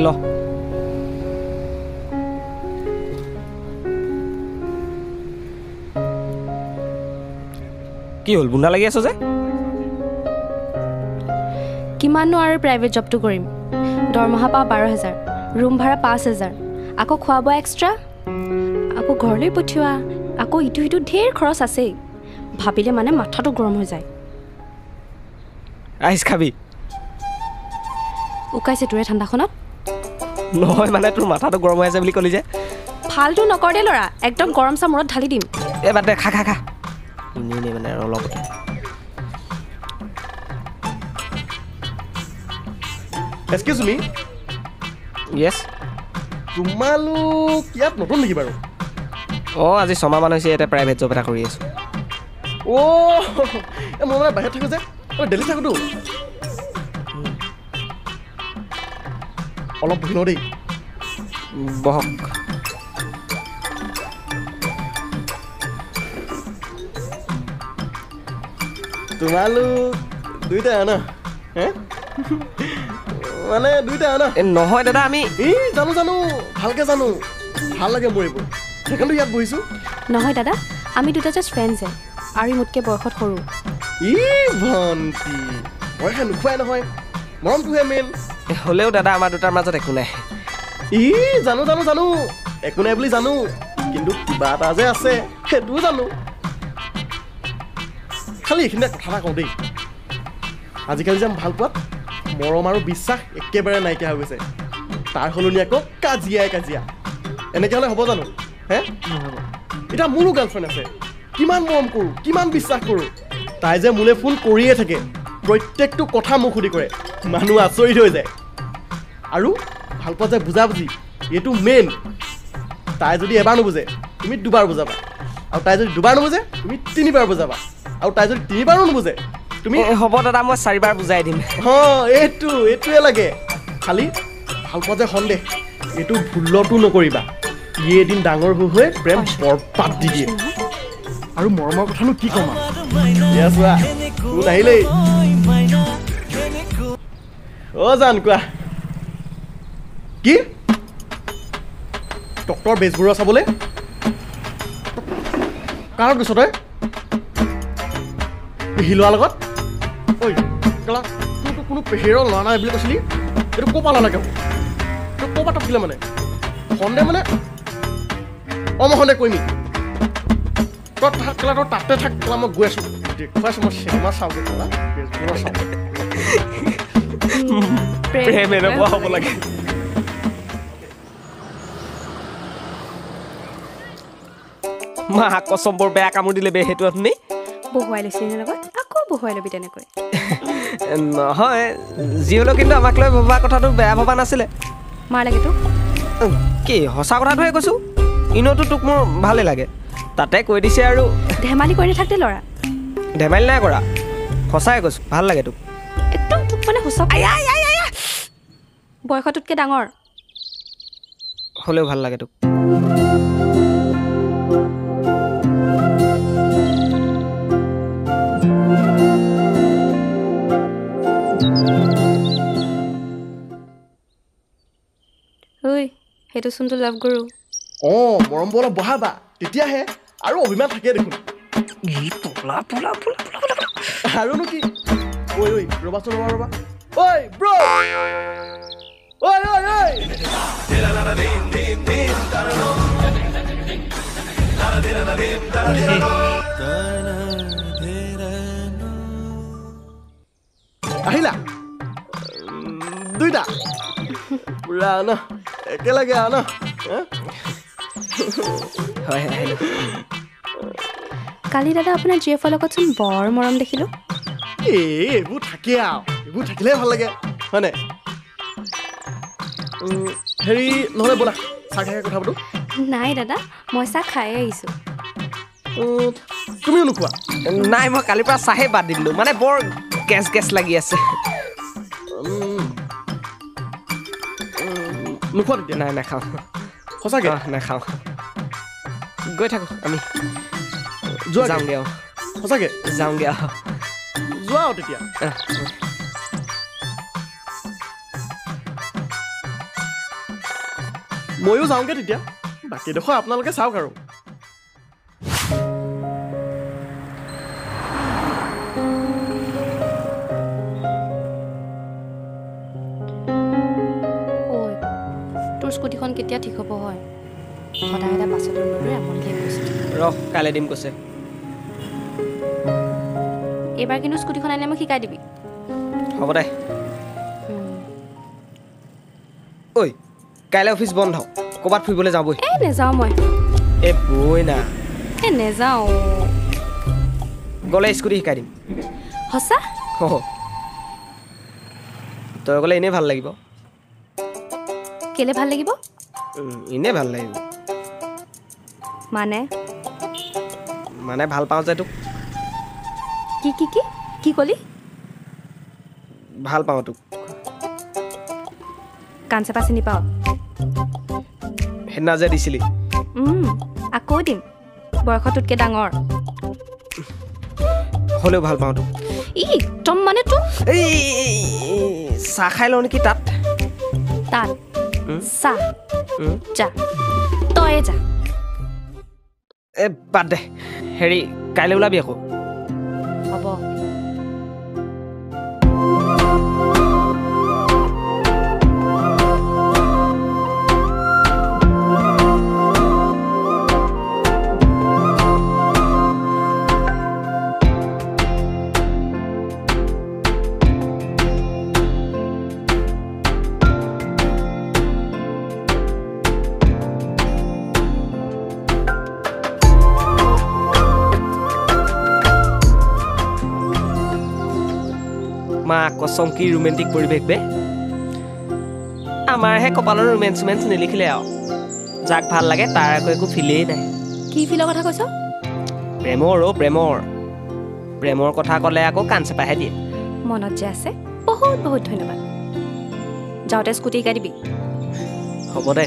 ল কি হ'ল বুন্দা লাগি আছ যে কিমাননো আৰু প্ৰাইভেট জবটো কৰিম দৰমহা পাওঁ 12,000 ৰুম ভাড়া 5,000 আকৌ খোৱা বোৱা এক্সট্ৰা আকৌ ঘৰলৈ পঠিওৱা আকৌ ইটো সিটো ঢেৰ খৰচ আছেই ভাবিলে মানে মাথাটো গৰম হৈ যায় আইচ খাবি উকাইছে তোৰে ঠাণ্ডাখনত নহয় মানে তোৰ মাথাটো গৰম হৈ আছে বুলি ক'লি যে ফালটো নকৰ দে ল'ৰা একদম গৰম চাহ মূৰত ঢালি দিম এই বাদ দে খা খা খা এনেই মানে আৰু অলপতে এক্সকিউজ মি য়েছ তোমালোক ইয়াত নতুন নেকি বাৰু অঁ আজি 6 মাহমান হৈছে ইয়াতে প্ৰাইভেট জব এটা কৰি আছোঁ মই মানে বাহিৰত থাকোঁ যে মই দেলহিত থাকোঁতো অলপ বহি লওঁ দেই বহক তোমালোক দুইটাই ন মানে দুইটাই ন নহয় দাদা আমি জানো জানো ভালকৈ জানো ভাল লাগে মোৰ এইবোৰ সেইকাৰণে ইয়াত বহিছোঁ নহয় দাদা আমি দুটা জাষ্ট ফ্ৰেণ্ডছে আৰু মোতকৈ বয়সত সৰু ভণ্টি বয়সে নোখোৱাই নহয় মৰমটোহে মেইন হ'লেও দাদা আমাৰ দুটাৰ মাজত একো নাই জানো জানো জানো একো নাই বুলি জানো কিন্তু কিবা এটা যে আছে সেইটোও জানো খালি এইখিনিতে কথা এটা কওঁ দেই আজিকালি যে ভাল পোৱাত মৰম আৰু বিশ্বাস একেবাৰে নাইকিয়া হৈ গৈছে তাৰ সলনি আকৌ কাজিয়াই কাজিয়া এনেকৈ হ'লে হ'ব জানো হে এতিয়া মোৰো গাৰ্লফ্ৰেণ্ড আছে কিমান মৰম কৰোঁ কিমান বিশ্বাস কৰোঁ তাই যে মোলৈ ফোন কৰিয়ে থাকে প্ৰত্যেকটো কথা মোক সুধি কৰে মানুহ আচৰিত হৈ যায় আৰু ভাল পোৱা যে বুজাবুজি এইটো মেইন তাই যদি এবাৰ নুবুজে তুমি দুবাৰ বুজাবা আৰু তাই যদি দুবাৰ নুবুজে তুমি 3বাৰ বুজাবা আৰু তাই যদি 3বাৰো নুবুজে তুমি হ'ব দাদা মই 4বাৰ বুজাই দিম এইটোৱে লাগে খালি ভাল পোৱা যে সন্দেহ এইটো ভুলতো নকৰিবা ই এদিন ডাঙৰ হৈ প্ৰেম বৰপাত দি দিয়ে আৰু মৰমৰ কথানো কি ক'ম চোৱা কোন আহিলেই জান কোৱা কি ডক্টৰ বেজবৰুৱা চাবলৈ কাৰ গৈছ তই পেহী লোৱাৰ লগত ঐ কেলা তোৰতো কোনো পেহীৰৰ ল'ৰা নাই বুলি কৈছিলি এইটো ক'ৰ পৰা ল'লে কেৱল তোৰ ক'ৰ পৰা টকিলে মানে সন্দেহ মানে মই সন্দেহ কৰিমি তই থাক কেলা তই তাতে থাক কেলা মই গৈ আছোঁ দেখুৱাইছোঁ মই চিনেমা চাওঁগৈ কেলা বেজবৰুৱা চাওঁ প্ৰেম এনেকুৱা হ'ব লাগে মাক কচম বৰ বেয়া কামোৰ দিলে বে সেইটো আপুনি বহুৱাই লৈছিলে লগত আকৌ বহুৱাই ল'বি তেনেকৈ নহয় যি হ'লেও কিন্তু আমাক লৈ ভবা কথাটো বেয়া ভবা নাছিলে মাৰ লাগে তোক কি সঁচা কথাটোহে কৈছোঁ ইনতো তোক মোৰ ভালেই লাগে তাতে কৈ দিছে আৰু ধেমালি কৰি নাথাক দে ল'ৰা ধেমালি নাই কৰা সঁচাই কৈছোঁ ভাল লাগে তোক একদম তোক মানে সঁচা বয়সটোতকৈ ডাঙৰ হ'লেও ভাল লাগে তোক ঐ সেইটো চোনটো লাভ কৰোঁ মৰমবোৰ অলপ বঢ়াবা তেতিয়াহে আৰু অভিমান থাকে দেখোন আৰুনো কি ঐ ৰ'বাচোন ৰ'বা ঐ ব্ৰ ঐ আহিলা দুইটা পুৰা ন একেলগে ন কালি দাদা আপোনাৰ GF-ৰ লগতচোন বৰ মৰম দেখিলোঁ এইবোৰ থাকে আৰু এইবোৰ থাকিলেহে ভাল লাগে হয়নে হেৰি নহ'লে ব'লা চাহ খাই কথা পাতোঁ নাই দাদা মই চাহ খায়ে আহিছোঁ তুমিও নোখোৱা নাই মই কালিৰ পৰা চাহে বাদ দি দিলোঁ মানে বৰ গেছ লাগি আছে নোখোৱা তেতিয়া নাই নাখাওঁ সঁচাকৈ নাখাওঁ গৈ থাকোঁ আমি যাওঁগৈ আৰু সঁচাকৈ যাওঁগৈ আৰু যোৱা আৰু তেতিয়া ময়ো যাওঁগৈ তেতিয়া বাকীডোখৰ আপোনালোকে চাওক আৰু তোৰ স্কুটিখন কেতিয়া ঠিক হ'ব হয় সদায় সদায় বাছত নদৌৰি আমনি লাগি গৈছে ৰহ কাইলৈ দিম কৈছে এইবাৰ কিন্তু স্কুটিখন আনিলে মোক শিকাই দিবি হ'ব দে ঐ কাইলৈ অফিচ বন্ধ ক'ৰবাত ফুৰিবলৈ যাবই এই নেযাওঁ মই এই বৈ না এই নেযাওঁ গ'লে স্কুটি শিকাই দিম সঁচা তই গ'লে এনেই ভাল লাগিব কেলে ভাল লাগিব এনেই ভাল লাগিব মানে ভাল পাওঁ যে তোক কি কি কি কি ক'লি ভাল পাওঁ তোক কাঞ্চেপা চিনি পাওঁ সেইদিনা যে দিছিলি আকৌ দিম বয়সটোতকৈ ডাঙৰ হ'লেও ভাল পাওঁ তোক একদম মানে তোক এই চাহ খাই লওঁ নেকি তাত চাহ যা তয়ে যা বাদ দে হেৰি কাইলৈ ওলাবি আকৌ হ'ব মা কচম কি ৰোমেণ্টিক পৰিৱেশ বে আমাৰহে কপালৰ ৰোমেঞ্চ নিলিখিলে আৰু যাক ভাল লাগে তাৰ আকৌ একো ফিলেই নাই কি ফিলৰ কথা কৈছ প্ৰেমৰ কথা ক'লে আকৌ কাঞ্চেপাহে দিয়ে মনত যে আছে বহুত বহুত ধন্যবাদ যাওঁতে স্কুটি শিকাই দিবি হ'ব দে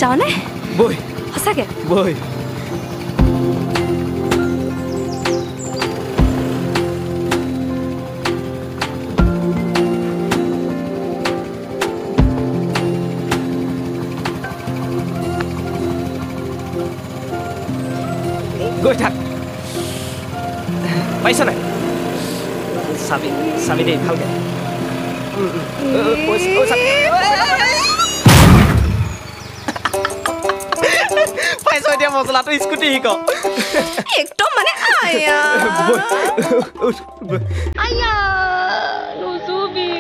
যাওঁনে বৈ সঁচাকৈ বৈ গৈ থাক পাইছ নাই চাবি দেই ভালকে পাইছ এতিয়া মছলাটো স্কুটি শিক একদম মানে নুচুবি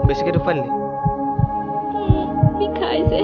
বেছিকৈ দুখ পালি বিষাইছে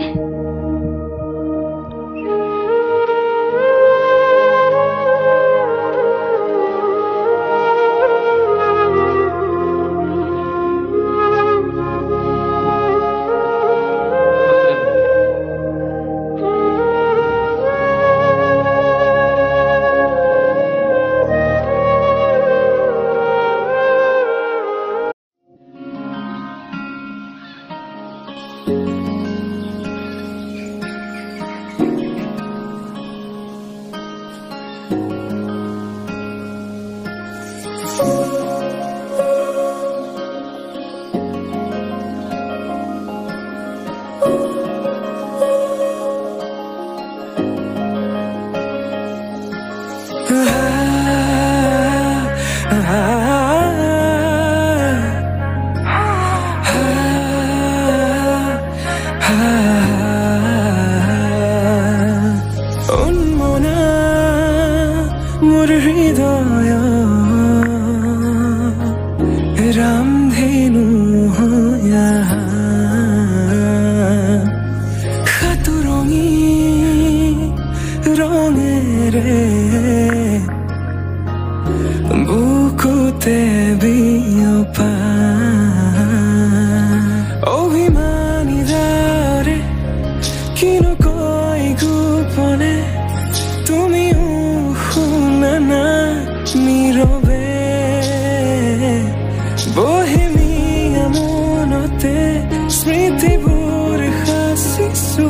su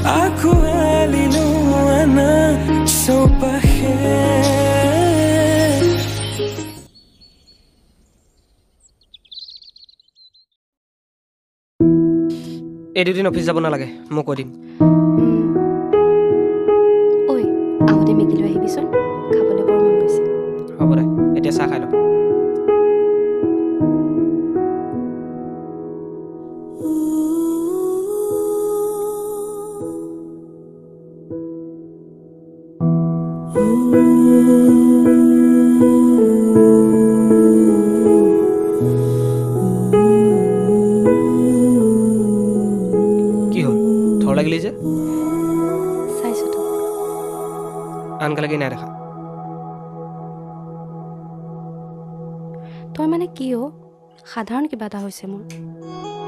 aku alinu ana sopahe এই দুদিন অফিচ যাব নালাগে মই কৈ দিম ঐ আহোঁতে মেগী লৈ আহিবিচোন খাবলৈ বৰ মন গৈছে হ'ব দে এতিয়া চাহ খাই লওঁ কি হ'ল থৰ লাগিলি যে চাইছোঁ তো আনকালে নাই দেখা তই মানে কি অ' সাধাৰণ কিবা এটা হৈছে মোৰ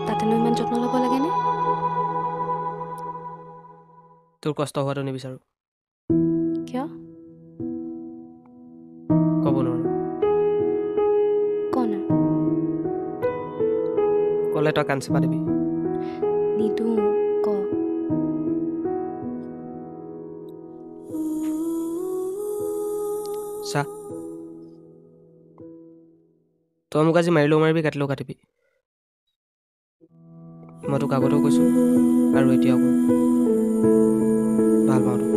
তাতেনো ইমান যত্ন ল'ব লাগেনে তোৰ কষ্ট হোৱাটো নিবিচাৰোঁ কিয় ক'ব নোৱাৰোঁ কনা ক'লে তই কাণ চেপা দিবি নিদোঁ ক চা তই মোক আজি মাৰিলেও মাৰিবি কাটিলেও কাটিবি মই তোক আগতেও কৈছোঁ আৰু এতিয়াও কওঁ ভাল পাওঁ তোক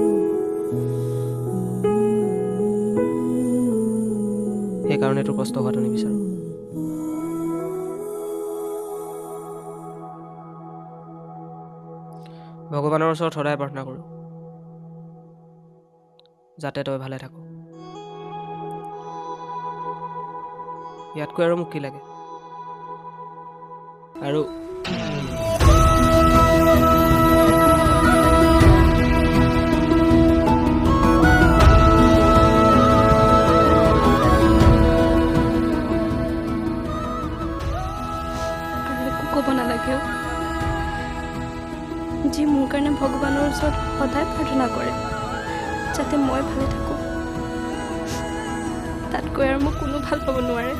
সেইকাৰণে তোৰ কষ্ট হোৱাটো নিবিচাৰোঁ ভগৱানৰ ওচৰত সদায় প্ৰাৰ্থনা কৰোঁ যাতে তই ভালে থাক ইয়াতকৈ আৰু মোক কি লাগে আৰু একো ক'ব নালাগে যি মোৰ কাৰণে ভগৱানৰ ওচৰত সদায় প্ৰাৰ্থনা কৰে যাতে মই ভালে থাকোঁ তাতকৈ আৰু মোক কোনো ভাল পাব নোৱাৰে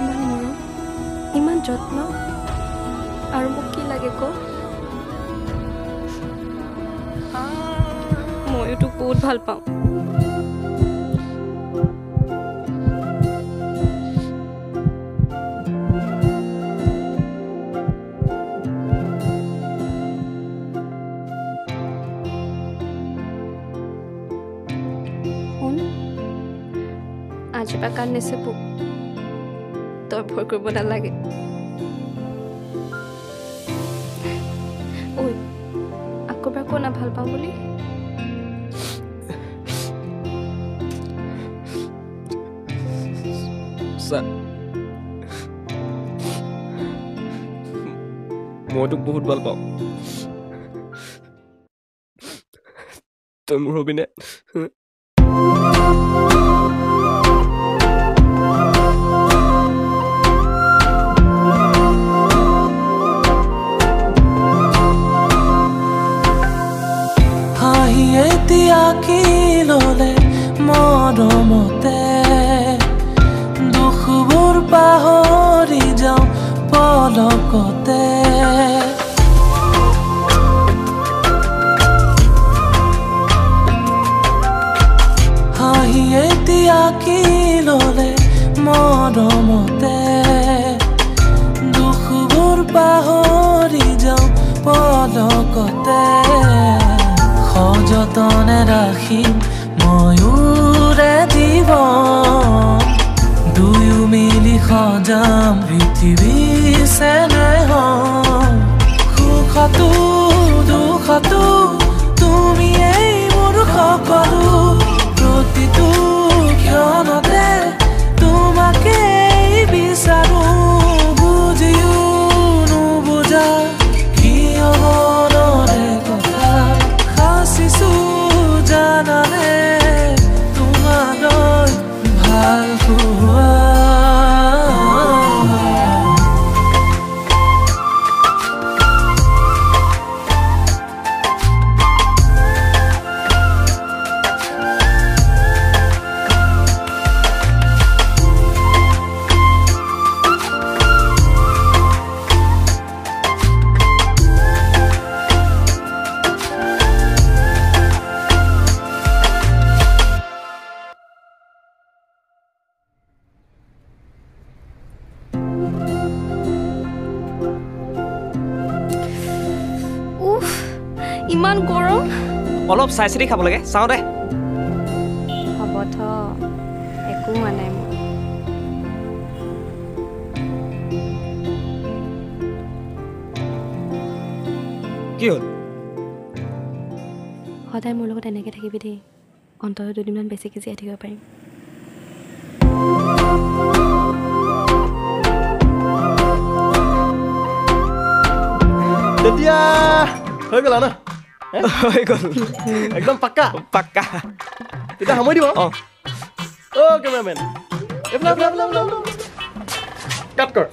ইমান মৰম ইমান যত্ন আৰু মোক কি লাগে ক ময়ো তোক বহুত ভাল পাওঁ আজিৰ পৰা কাণ নেচেপো তই ভয় কৰিব নালাগে ঐ আকৌ এবাৰ কোৱা না ভাল পাওঁ বুলি মই তোক বহুত ভাল পাওঁ তই মোৰ হবিনে ললে মৰমতে দুখবোৰ পাহৰি যাওঁ পলকতে হাঁহি এতিয়া কি ললে মৰমতে দুখবোৰ পাহৰি যাওঁ পলকতে সযতনে ৰাখিম ময়ূৰে জীৱন দুয়ো মিলি সজাম পৃথিৱী চেনেহ সুখতো দুখতো তুমিয়েই মোৰ সকলো প্ৰতিটো ক্ষণতে তোমাকেই বিচাৰো বুজিও নুবুজা কিয় মনৰে কথা সাঁচিছো জানানে তোমালৈ ভাল পোৱা ইমান গৰম অলপ চাই চিতি খাব লাগে চাওঁ দে হ'ব থ একো হোৱা নাই মোৰ কি হ'ল সদায় মোৰ লগত এনেকৈ থাকিবি দেই অন্তত 2 দিনমান বেছিকৈ জীয়াই থাকিব পাৰিম তেতিয়া হৈ গ'ল ন হৈ গ'ল একদম পাক্কা পাক্কা তেতিয়া সময় দিব অঁ কেমেৰামেন কাট কৰ